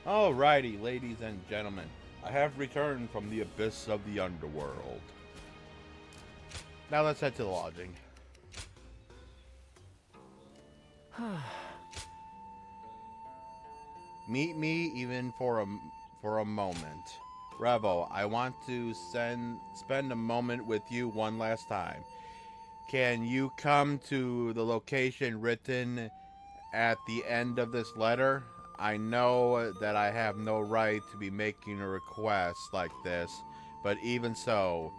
Alrighty, ladies and gentlemen, I have returned from the abyss of the underworld. Now let's head to the lodging. Meet me even for a moment. Revo, I want to spend a moment with you one last time. Can you come to the location written at the end of this letter? I know that I have no right to be making a request like this, but even so,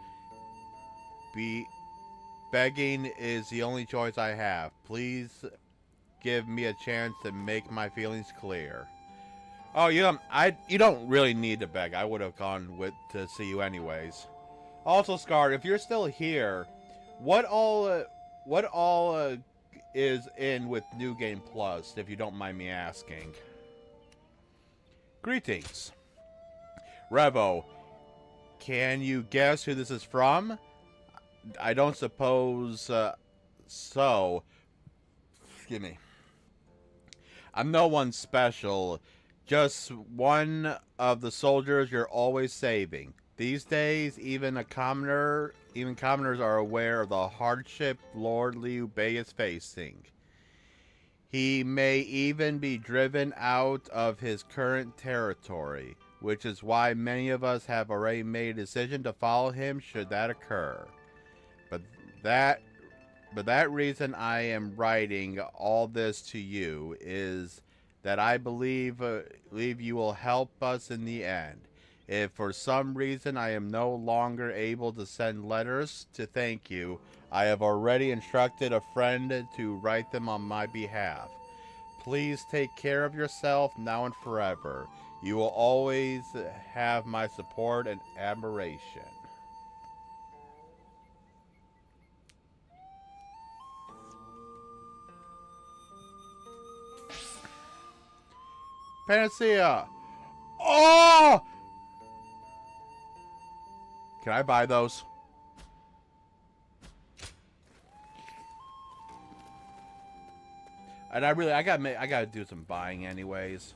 begging is the only choice I have. Please give me a chance to make my feelings clear. Oh, you don't really need to beg. I would have gone to see you anyways. Also, Scar, if you're still here, what all is in with New Game Plus, if you don't mind me asking? Greetings. Revo, can you guess who this is from? I don't suppose so. Excuse me. I'm no one special, just one of the soldiers you're always saving. These days, even commoners are aware of the hardship Lord Liu Bei is facing. He may even be driven out of his current territory, which is why many of us have already made a decision to follow him should that occur. But that reason I am writing all this to you is that I believe you will help us in the end. If for some reason I am no longer able to send letters to thank you, I have already instructed a friend to write them on my behalf. Please take care of yourself now and forever. You will always have my support and admiration. Panacea! Oh! Can I buy those? And I gotta do some buying anyways.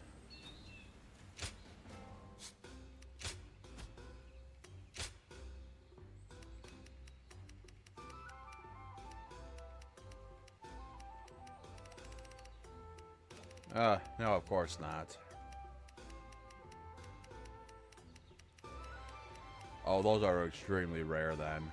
No, of course not. Oh, those are extremely rare then.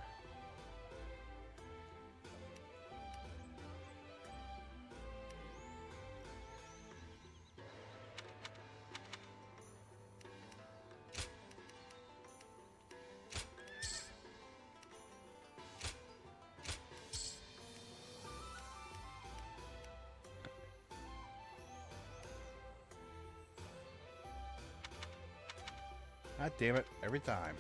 God damn it, every time.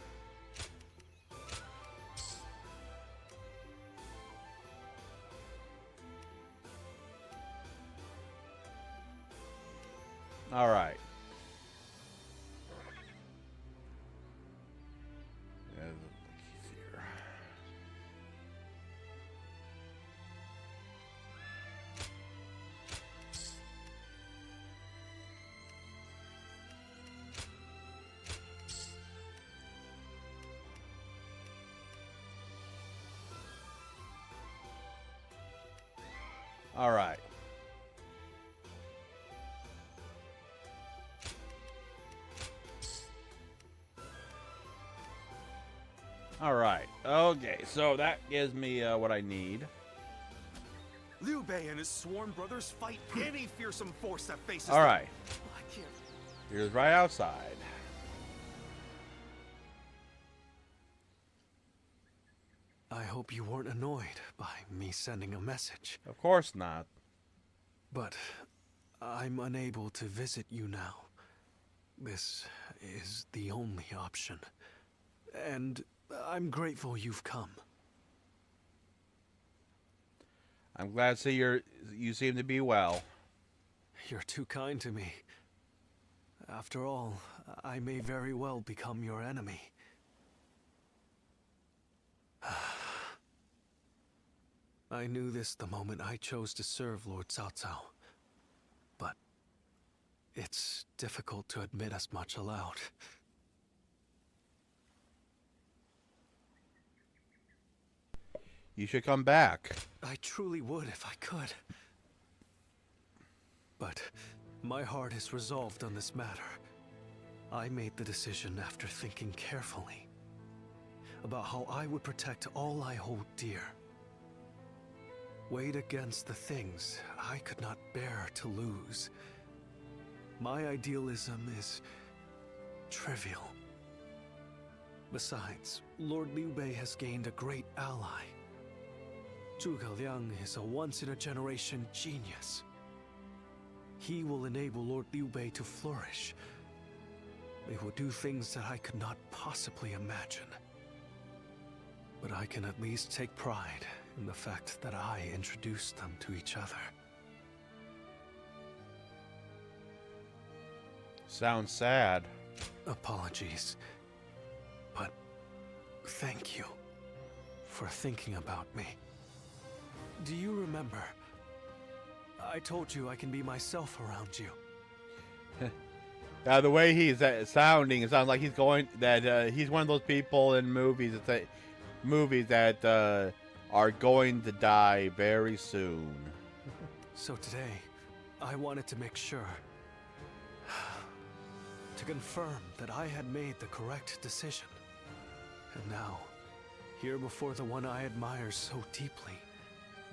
All right. Easier. All right. All right. Okay, so that gives me what I need. Liu Bei and his sworn brothers fight any fearsome force that faces All right. them. I can't. Here's right outside. I hope you weren't annoyed by me sending a message. Of course not. But I'm unable to visit you now. This is the only option. And I'm grateful you've come. I'm glad to see you seem to be well. You're too kind to me. After all, I may very well become your enemy. I knew this the moment I chose to serve Lord Cao Cao. But it's difficult to admit as much aloud. You should come back. I truly would if I could. But my heart is resolved on this matter. I made the decision after thinking carefully about how I would protect all I hold dear, weighed against the things I could not bear to lose. My idealism is trivial. Besides, Lord Liu Bei has gained a great ally. Zhuge Liang is a once-in-a-generation genius. He will enable Lord Liu Bei to flourish. They will do things that I could not possibly imagine. But I can at least take pride in the fact that I introduced them to each other. Sounds sad. Apologies. But thank you for thinking about me. Do you remember? I told you I can be myself around you. The way he's sounding, it sounds like he's going he's one of those people in movies that are going to die very soon. So today, I wanted to make sure, to confirm that I had made the correct decision. And now, here before the one I admire so deeply,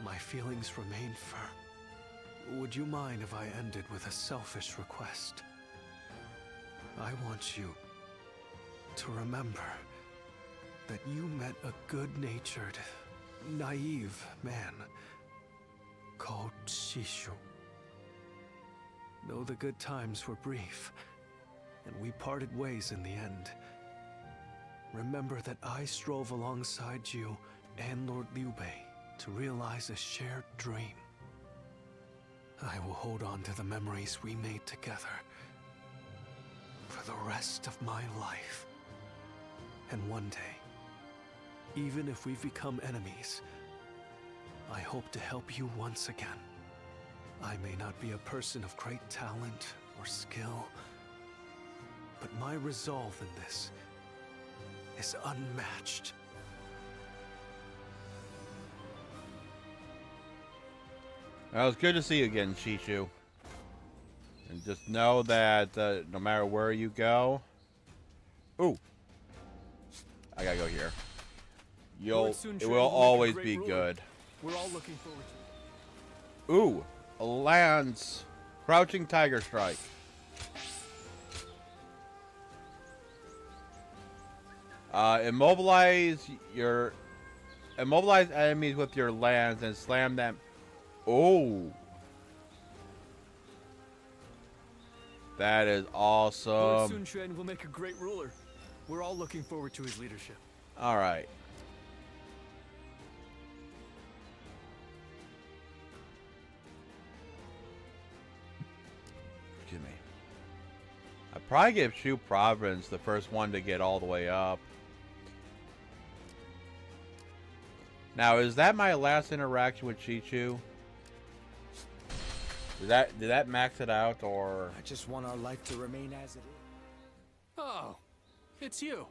my feelings remain firm. Would you mind if I ended with a selfish request? I want you to remember that you met a good-natured, naive man called Shishu. Though the good times were brief, and we parted ways in the end, remember that I strove alongside you and Lord Liu Bei to realize a shared dream. I will hold on to the memories we made together for the rest of my life. And one day, even if we've become enemies, I hope to help you once again. I may not be a person of great talent or skill, but my resolve in this is unmatched. Well, it's good to see you again, Shishu. And just know that no matter where you go... Ooh. I gotta go here. It will always be good. We're all looking forward to it. Ooh. A Lance. Crouching Tiger Strike. Immobilize enemies with your lance and slam them. Oh. That is awesome. Lord Sun Quan will make a great ruler. We're all looking forward to his leadership. All right. Excuse me. I'd probably give Shu Province the first one to get all the way up. Now, is that my last interaction with Chichu? Did that max it out, or? I just want our life to remain as it is. Oh, it's you.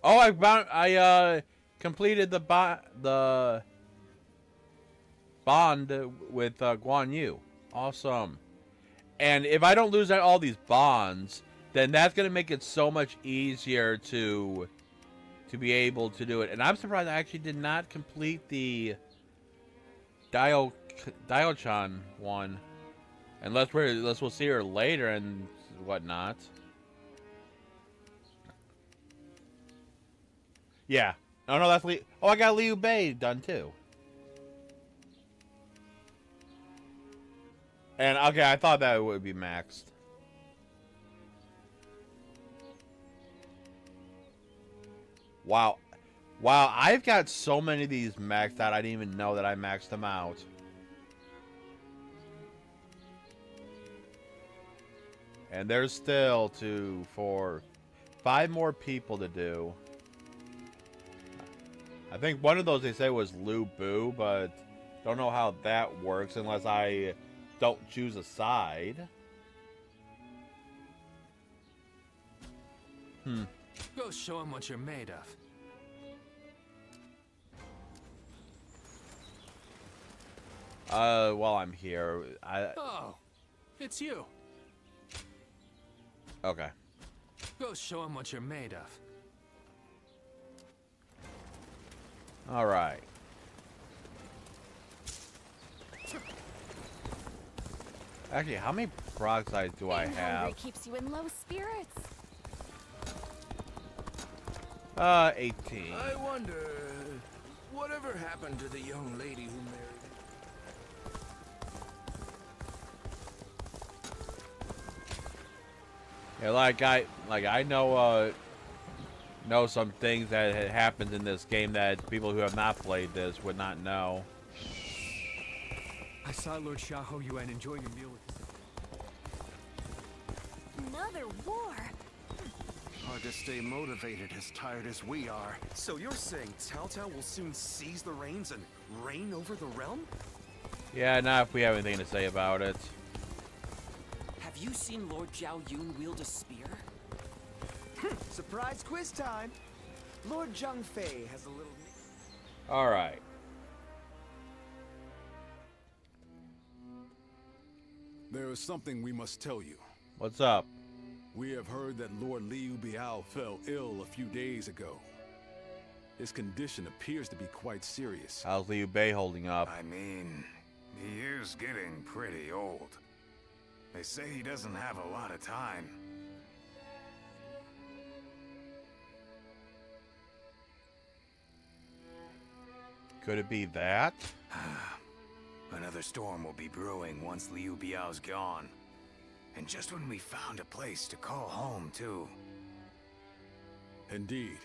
Oh, I completed the bond with Guan Yu. Awesome. And if I don't lose all these bonds, then that's gonna make it so much easier to be able to do it. And I'm surprised I actually did not complete the Dio-chan one, unless we'll see her later and whatnot. Yeah. Oh no, that's Oh, I got Liu Bei done too. And okay, I thought that would be maxed. Wow. Wow, I've got so many of these maxed out, I didn't even know that I maxed them out. And there's still 5 more people to do. I think one of those they say was Lu Bu, but Don't know how that works unless I don't choose a side. Go show him what you're made of. While I'm here, Oh, it's you. okay. Go show him what you're made of. All right. Actually, how many peroxides do I Being have? hungry keeps you in low spirits. 18. I wonder, whatever happened to the young lady who married? Yeah, I know some things that had happened in this game that people who have not played this would not know. I saw Lord Xiahou Yuan enjoying a meal with his... Another war. Hard to stay motivated as tired as we are. So you're saying Cao Cao will soon seize the reins and reign over the realm? Yeah, not if we have anything to say about it. Have you seen Lord Zhao Yun wield a spear? Surprise quiz time. Lord Zhang Fei has a little. All right. There is something we must tell you. What's up? We have heard that Lord Liu Biao fell ill a few days ago. His condition appears to be quite serious. How's Liu Bei holding up? I mean, he is getting pretty old. They say he doesn't have a lot of time. Could it be that? Another storm will be brewing once Liu Biao's gone. And just when we found a place to call home, too. Indeed.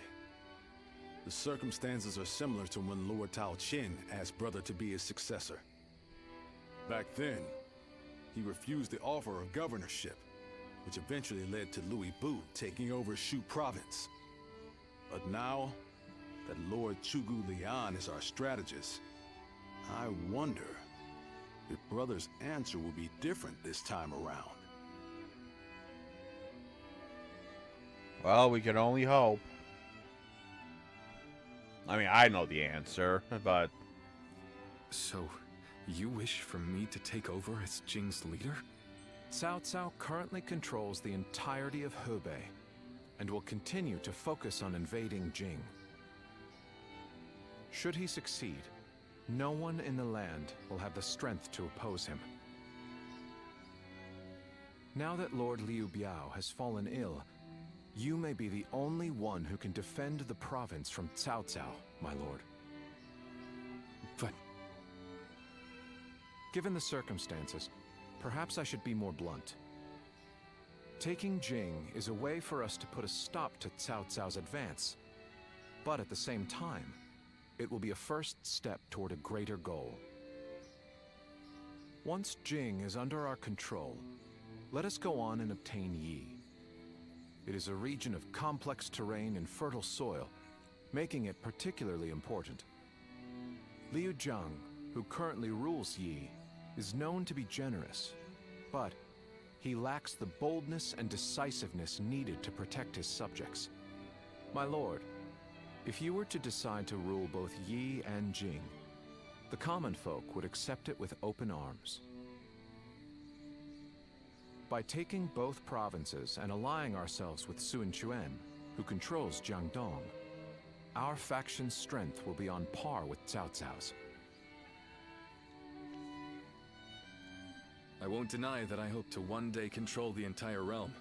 The circumstances are similar to when Lord Tao Qin asked Brother to be his successor. Back then, he refused the offer of governorship, which eventually led to Louis Bu taking over Shu province. But now that Lord Chugu Lian is our strategist, I wonder if Brother's answer will be different this time around. Well, we can only hope. I mean, I know the answer, but... So, you wish for me to take over as Jing's leader? Cao Cao currently controls the entirety of Hebei, and will continue to focus on invading Jing. Should he succeed, no one in the land will have the strength to oppose him. Now that Lord Liu Biao has fallen ill, you may be the only one who can defend the province from Cao Cao, my lord. But... Given the circumstances, perhaps I should be more blunt. Taking Jing is a way for us to put a stop to Cao Cao's advance, but at the same time, it will be a first step toward a greater goal. Once Jing is under our control, let us go on and obtain Yi. It is a region of complex terrain and fertile soil, making it particularly important. Liu Zhang, who currently rules Yi, is known to be generous, but he lacks the boldness and decisiveness needed to protect his subjects. My lord, if you were to decide to rule both Yi and Jing, the common folk would accept it with open arms. By taking both provinces and allying ourselves with Sun Quan, who controls Jiangdong, our faction's strength will be on par with Cao Cao's. I won't deny that I hope to one day control the entire realm.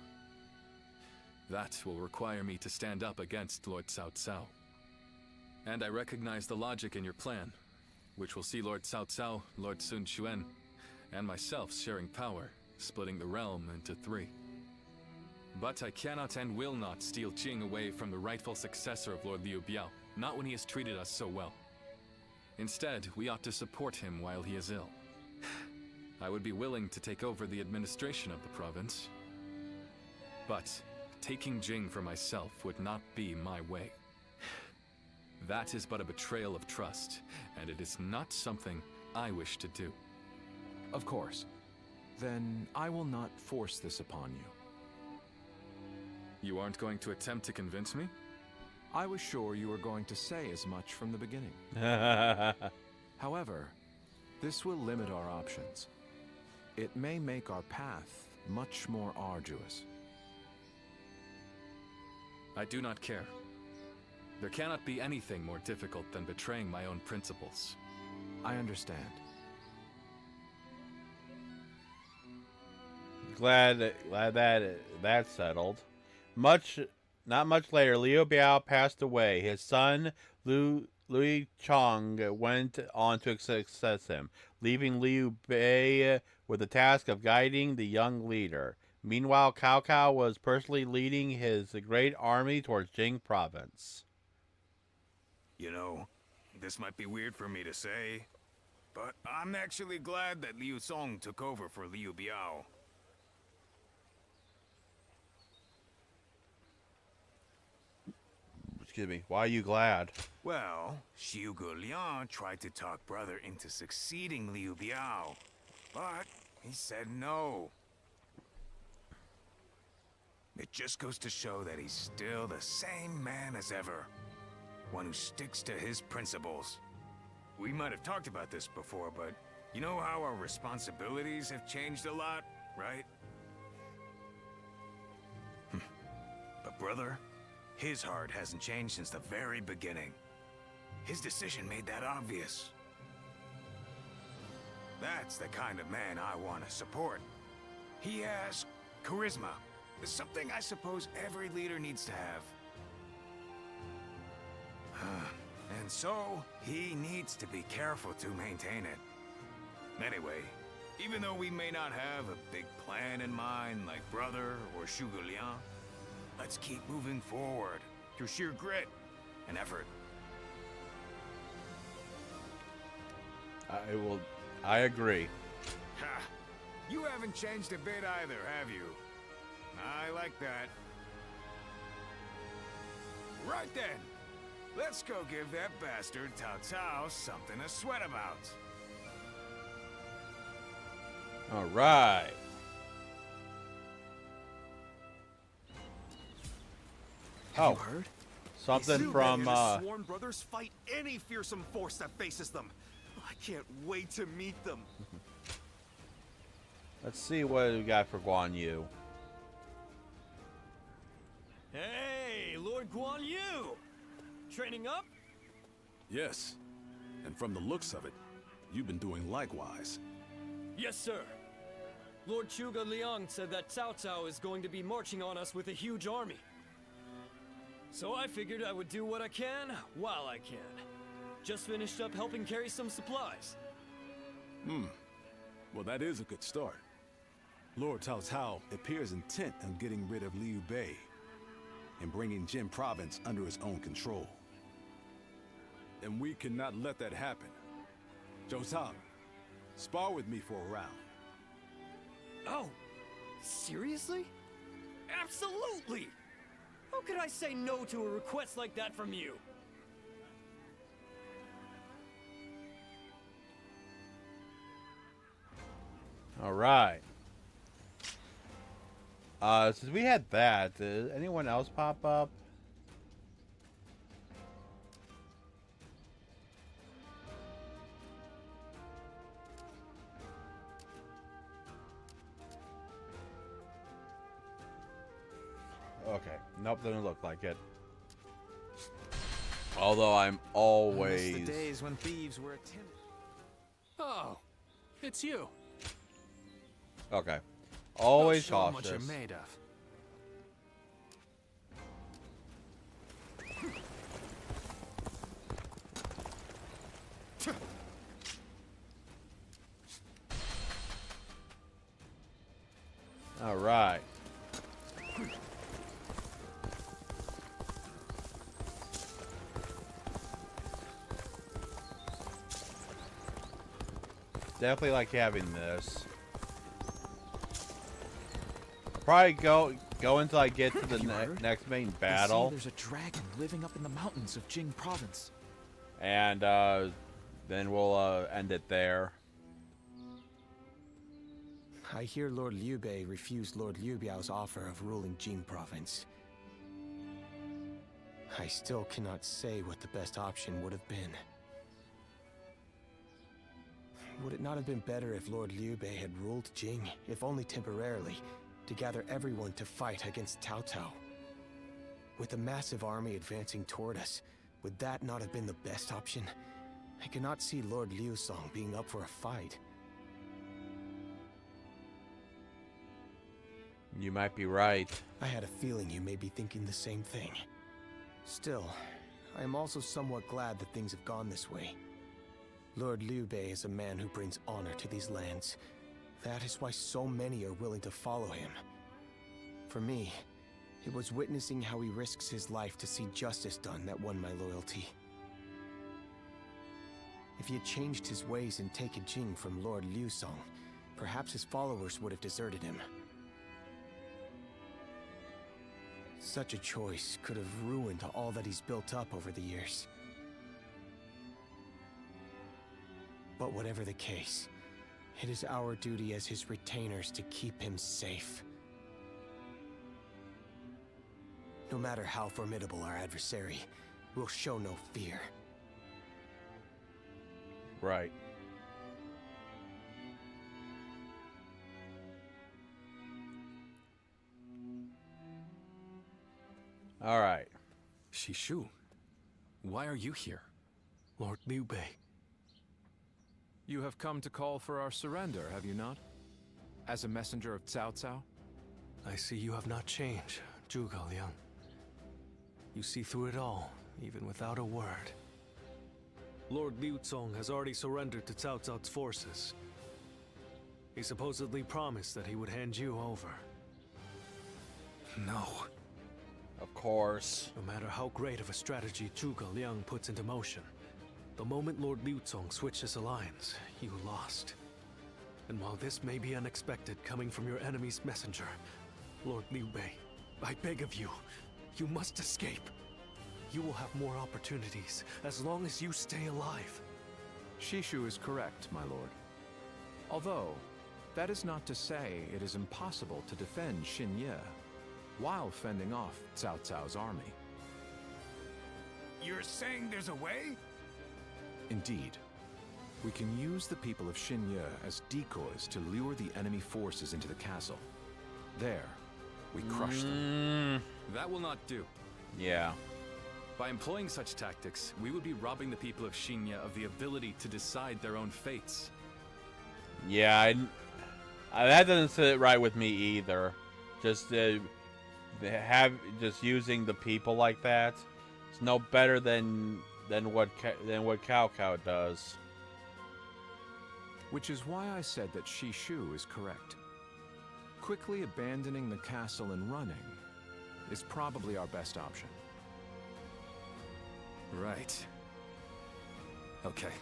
That will require me to stand up against Lord Cao Cao. And I recognize the logic in your plan, which will see Lord Cao Cao, Lord Sun Quan, and myself sharing power, splitting the realm into 3. But I cannot and will not steal Jing away from the rightful successor of Lord Liu Biao, not when he has treated us so well. Instead, we ought to support him while he is ill. I would be willing to take over the administration of the province, but taking Jing for myself would not be my way. That is but a betrayal of trust, and it is not something I wish to do. Of course. Then I will not force this upon you. You aren't going to attempt to convince me? I was sure you were going to say as much from the beginning. However, this will limit our options. It may make our path much more arduous. I do not care. There cannot be anything more difficult than betraying my own principles. I understand. Glad that that's settled. Not much later, Liu Biao passed away. His son Louis Chong went on to succeed him, leaving Liu Bei with the task of guiding the young leader. Meanwhile, Cao Cao was personally leading his great army towards Jing province. You know, this might be weird for me to say, but I'm actually glad that Liu Song took over for Liu Biao. Excuse me. Why are you glad? Well, Xiu Liang tried to talk brother into succeeding Liu Biao, but he said no. It just goes to show that he's still the same man as ever. One who sticks to his principles. We might have talked about this before, but you know how our responsibilities have changed a lot, right? But brother, his heart hasn't changed since the very beginning. His decision made that obvious. That's the kind of man I want to support. He has charisma. It's something I suppose every leader needs to have. And so, he needs to be careful to maintain it. Anyway, even though we may not have a big plan in mind like brother or Xiu Liang, let's keep moving forward through sheer grit and effort. I agree. Ha! You haven't changed a bit either, have you? I like that. Right then, let's go give that bastard Cao Cao something to sweat about. All right. Have you heard? Something from Sworn brothers fight any fearsome force that faces them. I can't wait to meet them. Let's see what we got for Guan Yu. Hey, Lord Guan Yu! Training up? Yes. And from the looks of it, you've been doing likewise. Yes, sir. Lord Zhuge Liang said that Cao Cao is going to be marching on us with a huge army. So I figured I would do what I can while I can. Just finished up helping carry some supplies. Well, that is a good start. Lord Cao Cao appears intent on getting rid of Liu Bei and bringing Jin province under his own control. And we cannot let that happen. Zhou Tao, spar with me for a round. Oh, seriously? Absolutely! How could I say no to a request like that from you? All right. Since we had that, did anyone else pop up? Okay. Nope, doesn't look like it. Although I'm always... I miss the days when thieves were timid. Oh, it's you. Okay. Always Show 'em what cautious. you're made of. All right. Definitely like having this. Probably go until I get to the next main battle. There's a dragon living up in the mountains of Jing province. And then we'll end it there. I hear Lord Liu Bei refused Lord Liu Biao's offer of ruling Jing province. I still cannot say what the best option would have been. Would it not have been better if Lord Liu Bei had ruled Jing, if only temporarily, to gather everyone to fight against Cao Cao? With a massive army advancing toward us, would that not have been the best option? I cannot see Lord Liu Song being up for a fight. You might be right. I had a feeling you may be thinking the same thing. Still, I am also somewhat glad that things have gone this way. Lord Liu Bei is a man who brings honor to these lands. That is why so many are willing to follow him. For me, it was witnessing how he risks his life to see justice done that won my loyalty. If he had changed his ways and taken Jing from Lord Liu Song, perhaps his followers would have deserted him. Such a choice could have ruined all that he's built up over the years. But whatever the case, it is our duty as his retainers to keep him safe. No matter how formidable our adversary, we'll show no fear. Right. All right. Shishu, why are you here? Lord Liu Bei. You have come to call for our surrender, have you not? As a messenger of Cao Cao? I see you have not changed, Zhuge Liang. You see through it all, even without a word. Lord Liu Cong has already surrendered to Cao Cao's forces. He supposedly promised that he would hand you over. No. Of course. No matter how great of a strategy Zhuge Liang puts into motion, the moment Lord Liu Cong switched his alliance, you lost. And while this may be unexpected coming from your enemy's messenger, Lord Liu Bei, I beg of you, you must escape. You will have more opportunities as long as you stay alive. Shishu is correct, my lord. Although, that is not to say it is impossible to defend Xinye while fending off Cao Cao's army. You're saying there's a way? Indeed. We can use the people of Xinye as decoys to lure the enemy forces into the castle. There, we crush them. That will not do. Yeah. By employing such tactics, we would be robbing the people of Xinye of the ability to decide their own fates. Yeah, that doesn't sit right with me either. Just using the people like that. It's no better than what Cao Cao does. Which is why I said that Shishu is correct. Quickly abandoning the castle and running is probably our best option. Right. Okay.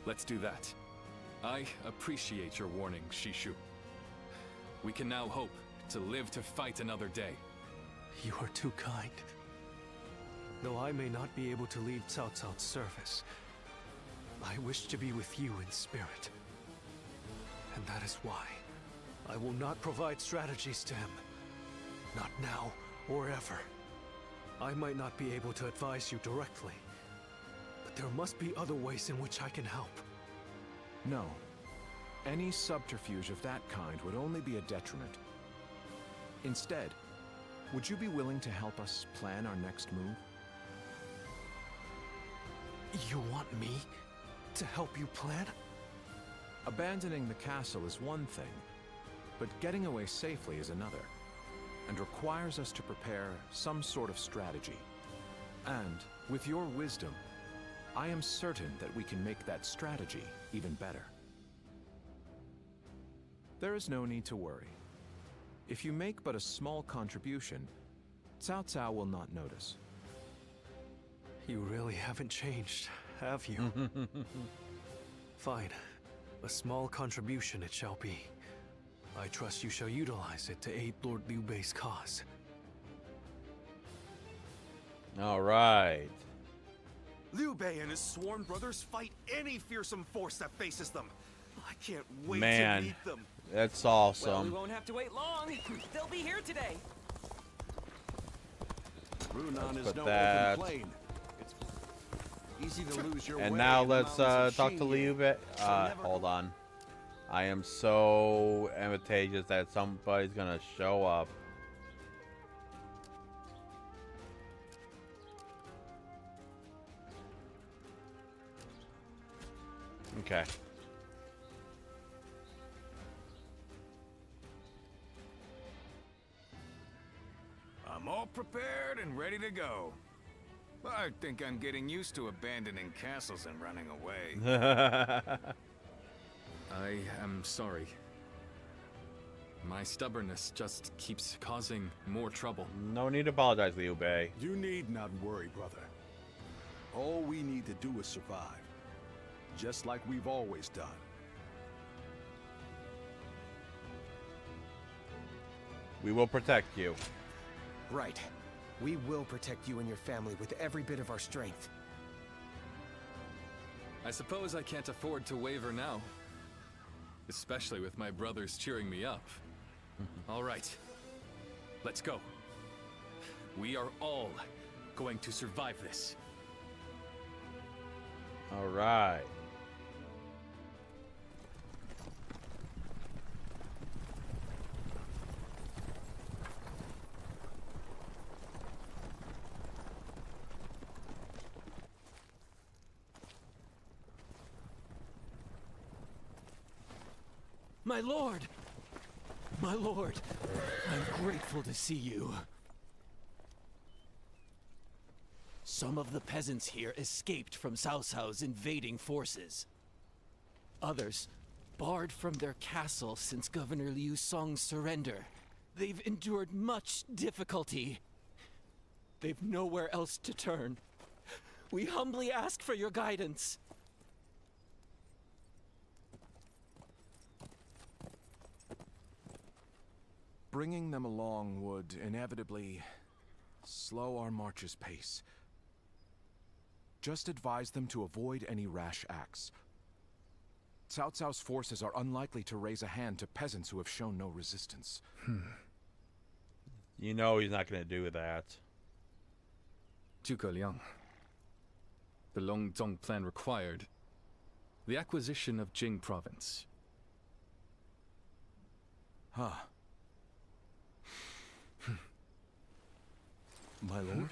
Let's do that. I appreciate your warning, Shishu. We can now hope to live to fight another day. You are too kind. Though I may not be able to leave Cao Cao's service, I wish to be with you in spirit. And that is why I will not provide strategies to him. Not now or ever. I might not be able to advise you directly, but there must be other ways in which I can help. No. Any subterfuge of that kind would only be a detriment. Instead, would you be willing to help us plan our next move? You want me to help you plan? Abandoning the castle is one thing, but getting away safely is another, and requires us to prepare some sort of strategy. And, with your wisdom, I am certain that we can make that strategy even better. There is no need to worry. If you make but a small contribution, Cao Cao will not notice. You really haven't changed, have you? Fine. A small contribution it shall be. I trust you shall utilize it to aid Lord Liu Bei's cause. All right. Liu Bei and his sworn brothers fight any fearsome force that faces them. I can't wait Man, to meet them. that's Well, we awesome. won't have to wait long. They'll be here today. Runan is put no that. open plain. It's easy to lose your And way now in the let's mountains of talk to Xingyi. Liu. So never- Hold on. I am so ambitious that somebody's gonna show up. Okay. I'm all prepared and ready to go. I think I'm getting used to abandoning castles and running away. I am sorry. My stubbornness just keeps causing more trouble. No need to apologize, Liu Bei. You need not worry, brother. All we need to do is survive. Just like we've always done. We will protect you. Right. We will protect you and your family with every bit of our strength. I suppose I can't afford to waver now. Especially with my brothers cheering me up. All right. Let's go. We are all going to survive this. All right. My lord! My lord! I'm grateful to see you. Some of the peasants here escaped from Cao Cao's invading forces. Others barred from their castle since Governor Liu Song's surrender. They've endured much difficulty. They've nowhere else to turn. We humbly ask for your guidance. Bringing them along would inevitably slow our march's pace. Just advise them to avoid any rash acts. Cao Cao's forces are unlikely to raise a hand to peasants who have shown no resistance. You know he's not going to do that. Zhuge Liang. The Longzong plan required the acquisition of Jing province. Huh. My lord?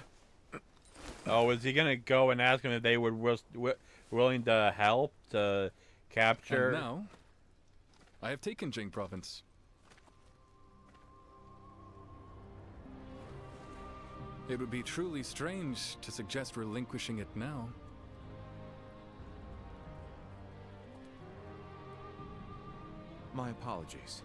Oh, is he going to go and ask him if they were willing to help to capture? And now, I have taken Jing province. It would be truly strange to suggest relinquishing it now. My apologies.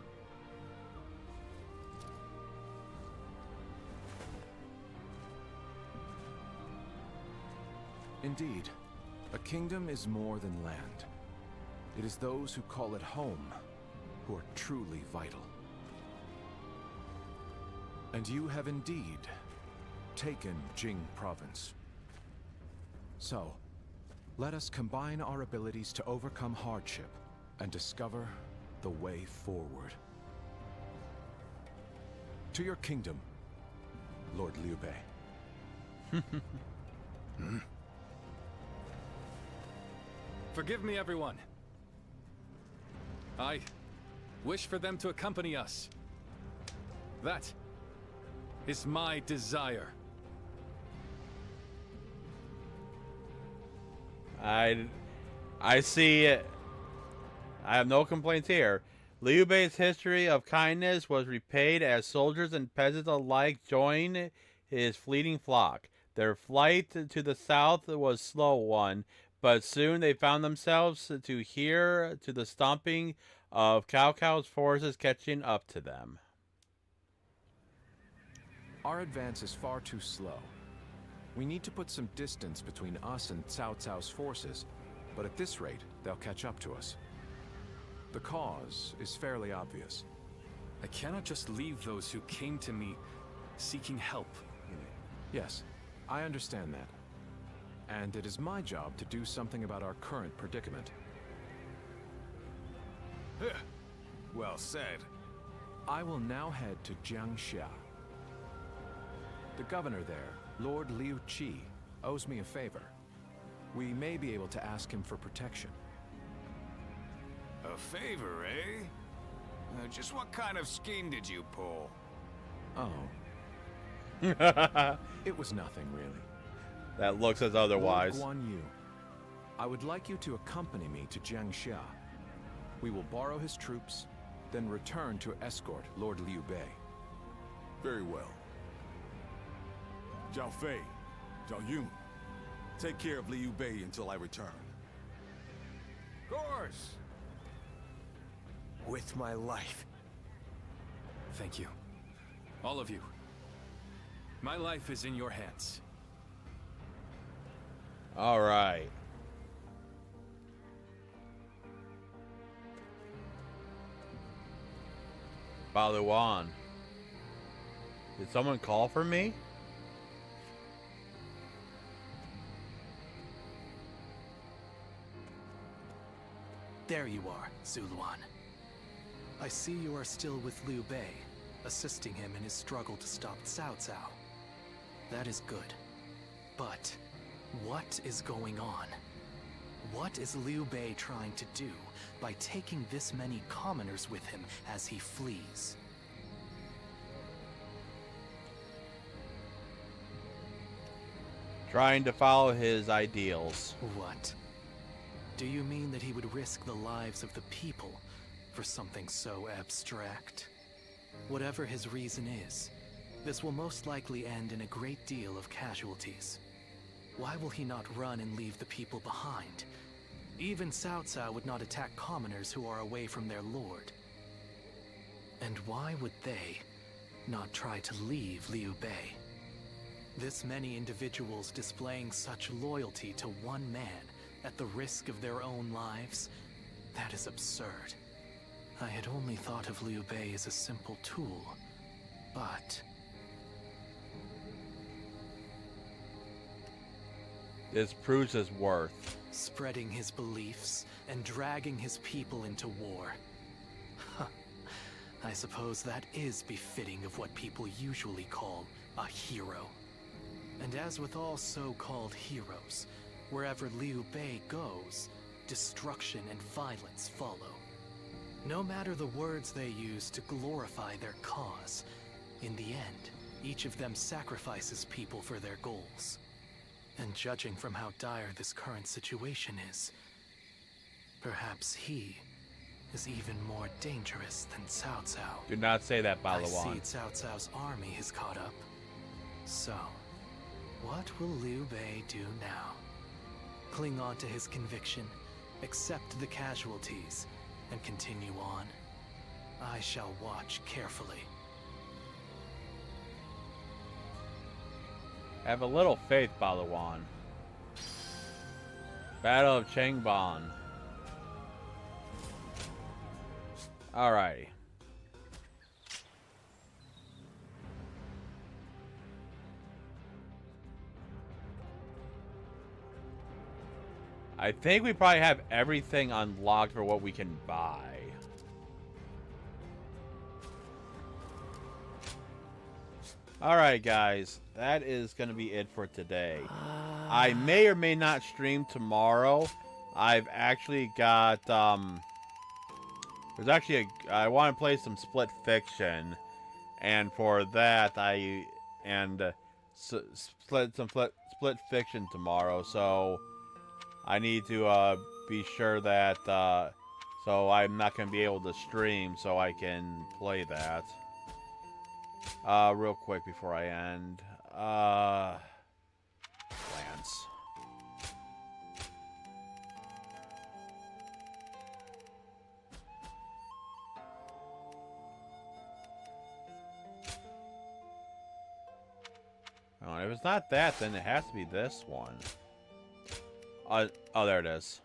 Indeed, a kingdom is more than land. It is those who call it home who are truly vital. And you have indeed taken Jing province. So, let us combine our abilities to overcome hardship and discover the way forward. To your kingdom, Lord Liu Bei. Forgive me, everyone. I wish for them to accompany us. That is my desire. I see it. I have no complaints here. Liu Bei's history of kindness was repaid as soldiers and peasants alike joined his fleeting flock. Their flight to the south was a slow one, but soon they found themselves to hear to the stomping of Cao Cao's forces catching up to them. Our advance is far too slow. We need to put some distance between us and Cao Cao's forces, but at this rate, they'll catch up to us. The cause is fairly obvious. I cannot just leave those who came to me seeking help. Yes, I understand that. and it is my job to do something about our current predicament. Well said. I will now head to Jiangxia. The governor there, Lord Liu Qi, owes me a favor. We may be able to ask him for protection. A favor, eh? Just what kind of scheme did you pull? Oh. It was nothing, really. That looks as otherwise. Lord Guan Yu, I would like you to accompany me to Jiangxia. We will borrow his troops, then return to escort Lord Liu Bei. Very well. Zhao Fei, Zhao Yun, take care of Liu Bei until I return. Course. With my life. Thank you. All of you. My life is in your hands. All right. Baluan. Did someone call for me? There you are, Zuluan. I see you are still with Liu Bei, assisting him in his struggle to stop Cao Cao. That is good. But what is going on? What is Liu Bei trying to do by taking this many commoners with him as he flees? Trying to follow his ideals. What? Do you mean that he would risk the lives of the people for something so abstract? Whatever his reason is, this will most likely end in a great deal of casualties. Why will he not run and leave the people behind? Even Cao Cao would not attack commoners who are away from their lord. And why would they not try to leave Liu Bei? This many individuals displaying such loyalty to one man at the risk of their own lives? That is absurd. I had only thought of Liu Bei as a simple tool, but... This proves his worth. Spreading his beliefs and dragging his people into war. Huh. I suppose that is befitting of what people usually call a hero. And as with all so-called heroes, wherever Liu Bei goes, destruction and violence follow. No matter the words they use to glorify their cause, in the end, each of them sacrifices people for their goals. And judging from how dire this current situation is, perhaps he is even more dangerous than Cao Cao. Do not say that, Baluan. I see Cao Cao's army has caught up. So, what will Liu Bei do now? Cling on to his conviction, accept the casualties, and continue on? I shall watch carefully. Have a little faith, Baluan. Battle of Changban. Alrighty. I think we probably have everything unlocked for what we can buy. Alright, guys. That is going to be it for today. I may or may not stream tomorrow. I've actually got, there's actually I want to play some Split Fiction. And for that, Split Fiction tomorrow. So, I need to, be sure that, so I'm not going to be able to stream so I can play that. Real quick before I end. Lance. Oh, if it's not that, then it has to be this one. Oh, there it is.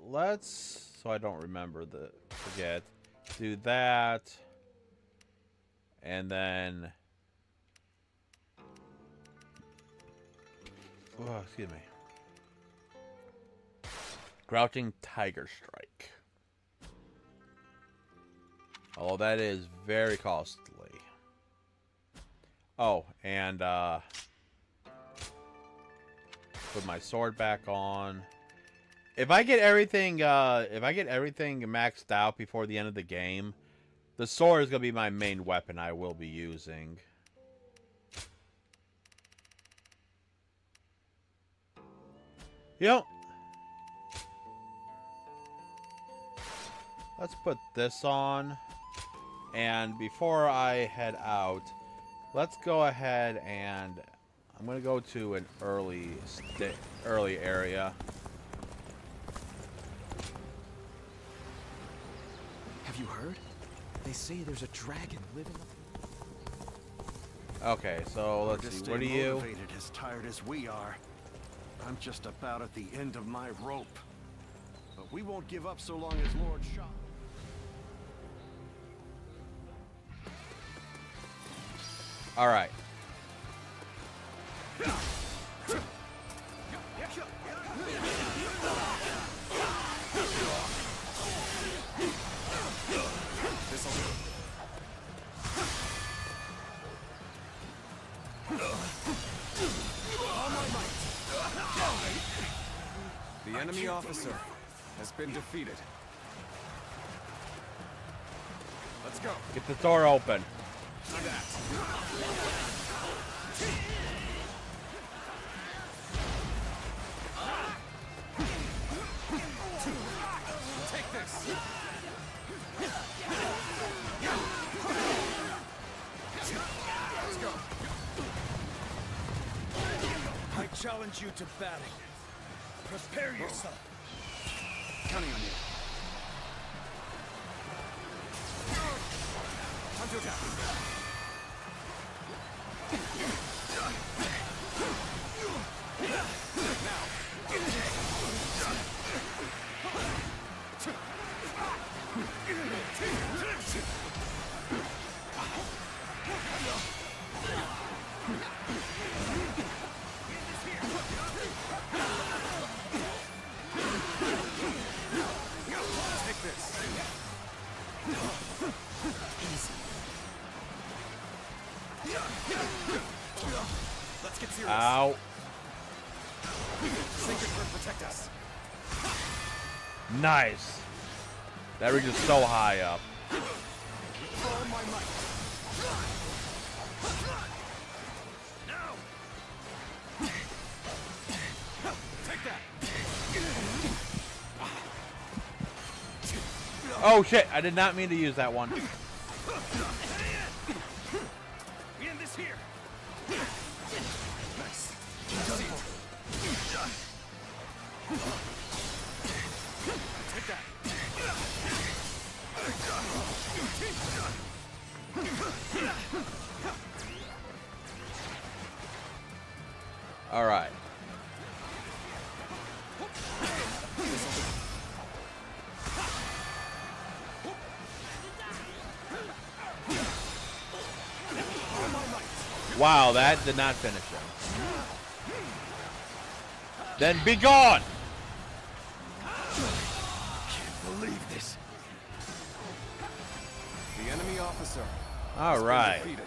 Let's... So I don't remember the... forget. Do that. And then... Oh, excuse me. Crouching Tiger Strike. Although that is very costly. Oh, and put my sword back on. If I get everything maxed out before the end of the game, the sword is gonna be my main weapon I will be using. Yep. Let's put this on. And before I head out, let's go ahead and I'm gonna go to an early area. Have you heard? They say there's a dragon living up. Okay, so let's see. What are you? Motivated, as tired as we are. I'm just about at the end of my rope. But we won't give up so long as Lord Shah. All right. The enemy officer has been defeated. Let's go. Get the door open. Take this. Let's go. I challenge you to battle. Prepare yourself. Counting on you. Time to attack. Take this. Let's get serious. Ow. Sacred Earth protect us. Nice. That reaches so high up. All my might. Now. Take that. Oh shit, I did not mean to use that one. We end this here. Nice. Take that. All right. Wow, that did not finish him. Then be gone! Can't believe this. The enemy officer. All has been right. defeated.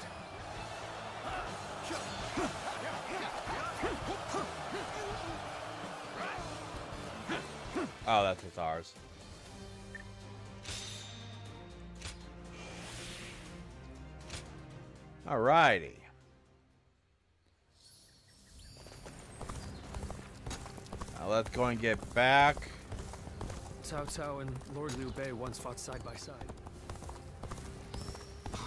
Oh, that's what's ours. Alrighty. Now let's go and get back. Cao Cao and Lord Liu Bei once fought side by side.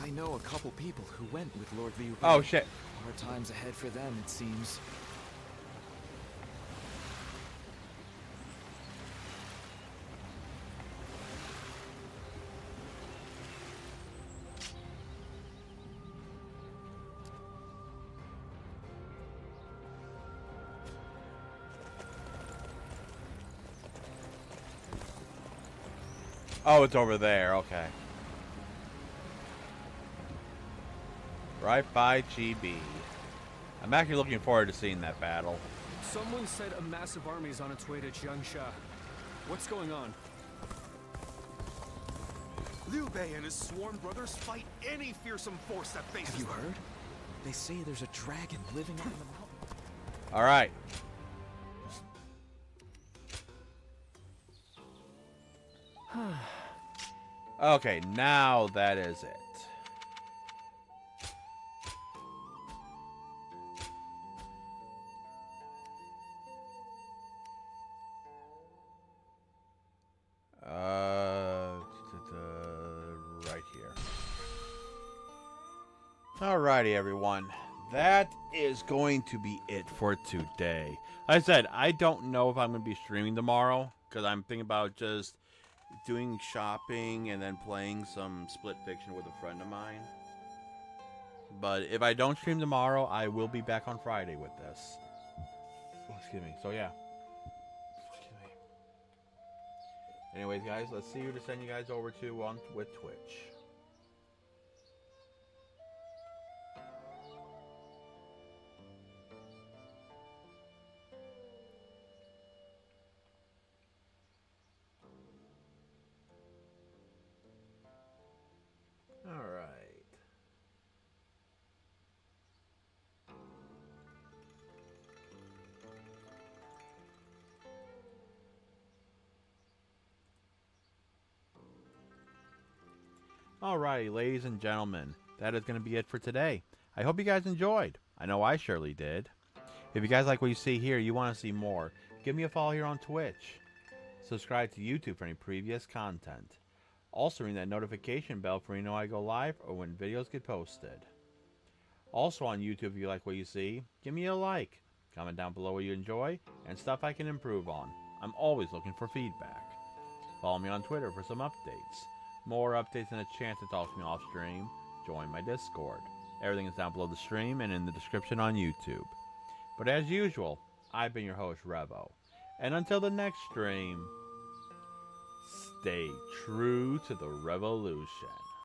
I know a couple people who went with Lord Liu Bei. Oh shit. Hard times ahead for them, it seems. Oh, it's over there. Okay. Right by GB. I'm actually looking forward to seeing that battle. Someone said a massive army is on its way to Jiangsha. What's going on? Liu Bei and his sworn brothers fight any fearsome force that faces Have you them. heard? They say there's a dragon living on the mountain. All right. Okay, now that is it. Right here. Alrighty, everyone. That is going to be it for today. Like I said, I don't know if I'm going to be streaming tomorrow, because I'm thinking about just doing shopping and then playing some Split Fiction with a friend of mine. But if I don't stream tomorrow, I will be back on Friday with this. Excuse me. So, yeah. Anyways, guys, let's see who to send you guys over to with Twitch. All right. Alrighty, ladies and gentlemen, that is going to be it for today. I hope you guys enjoyed. I know I surely did. If you guys like what you see here, you want to see more, give me a follow here on Twitch. Subscribe to YouTube for any previous content. Also ring that notification bell for when you know I go live or when videos get posted. Also on YouTube, if you like what you see, give me a like. Comment down below what you enjoy and stuff I can improve on. I'm always looking for feedback. Follow me on Twitter for some updates. More updates and a chance to talk to me off stream, join my Discord. Everything is down below the stream and in the description on YouTube. But as usual, I've been your host, Revo. And until the next stream, stay true to the revolution.